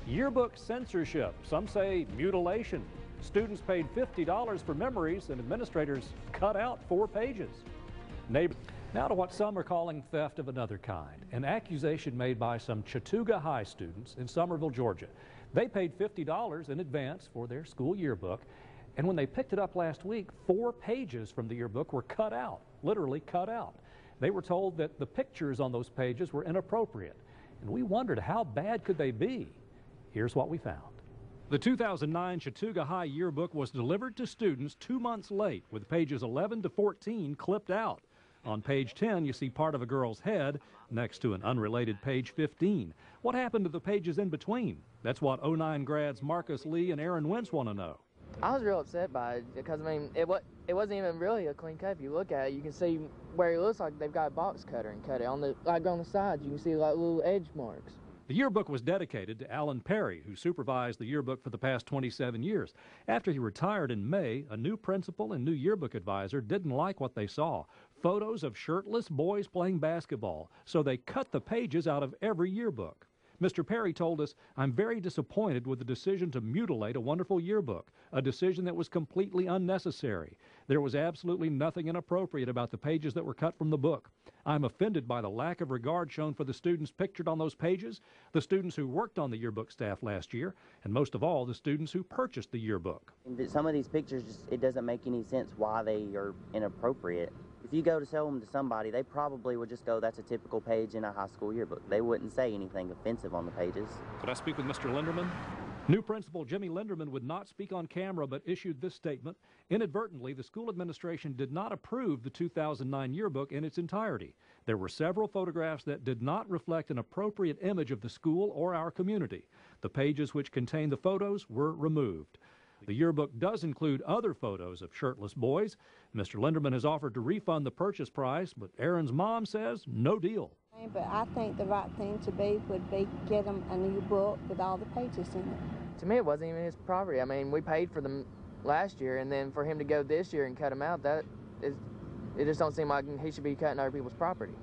Yearbook censorship, some say mutilation. Students paid $50 for memories and administrators cut out 4 pages. Now to what some are calling theft of another kind, an accusation made by some Chattooga High students in Summerville, Georgia. They paid $50 in advance for their school yearbook, and when they picked it up last week, 4 pages from the yearbook were cut out, literally cut out. They were told that the pictures on those pages were inappropriate, and we wondered how bad could they be. Here's what we found. The 2009 Chattooga High yearbook was delivered to students 2 months late with pages 11 to 14 clipped out. On page 10, you see part of a girl's head next to an unrelated page 15. What happened to the pages in between? That's what 09 grads Marcus Lee and Aaron Wentz want to know. I was real upset by it because, I mean, it wasn't even really a clean cut. If you look at it, you can see where it looks like they've got a box cutter and cut it. On the sides, you can see like little edge marks. The yearbook was dedicated to Alan Perry, who supervised the yearbook for the past 27 years. After he retired in May, a new principal and new yearbook advisor didn't like what they saw. Photos of shirtless boys playing basketball, so they cut the pages out of every yearbook. Mr. Perry told us, "I'm very disappointed with the decision to mutilate a wonderful yearbook, a decision that was completely unnecessary. There was absolutely nothing inappropriate about the pages that were cut from the book. I'm offended by the lack of regard shown for the students pictured on those pages, the students who worked on the yearbook staff last year, and most of all, the students who purchased the yearbook." Some of these pictures, it doesn't make any sense why they are inappropriate. If you go to sell them to somebody, they probably would just go, "That's a typical page in a high school yearbook." They wouldn't say anything offensive on the pages. Could I speak with Mr. Linderman? New principal Jimmy Linderman would not speak on camera but issued this statement. Inadvertently, the school administration did not approve the 2009 yearbook in its entirety. There were several photographs that did not reflect an appropriate image of the school or our community. The pages which contained the photos were removed. The yearbook does include other photos of shirtless boys. Mr. Linderman has offered to refund the purchase price, but Aaron's mom says no deal. But I think the right thing to be would be get them a new book with all the pages in it. To me, it wasn't even his property. I mean, we paid for them last year, and then for him to go this year and cut them out, it just don't seem like he should be cutting other people's property.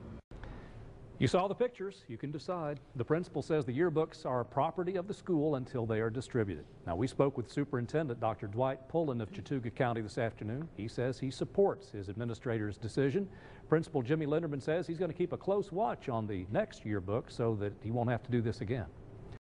You saw the pictures. You can decide. The principal says the yearbooks are property of the school until they are distributed. Now, we spoke with Superintendent Dr. Dwight Pullen of Chattooga County this afternoon. He says he supports his administrator's decision. Principal Jimmy Linderman says he's going to keep a close watch on the next yearbook so that he won't have to do this again.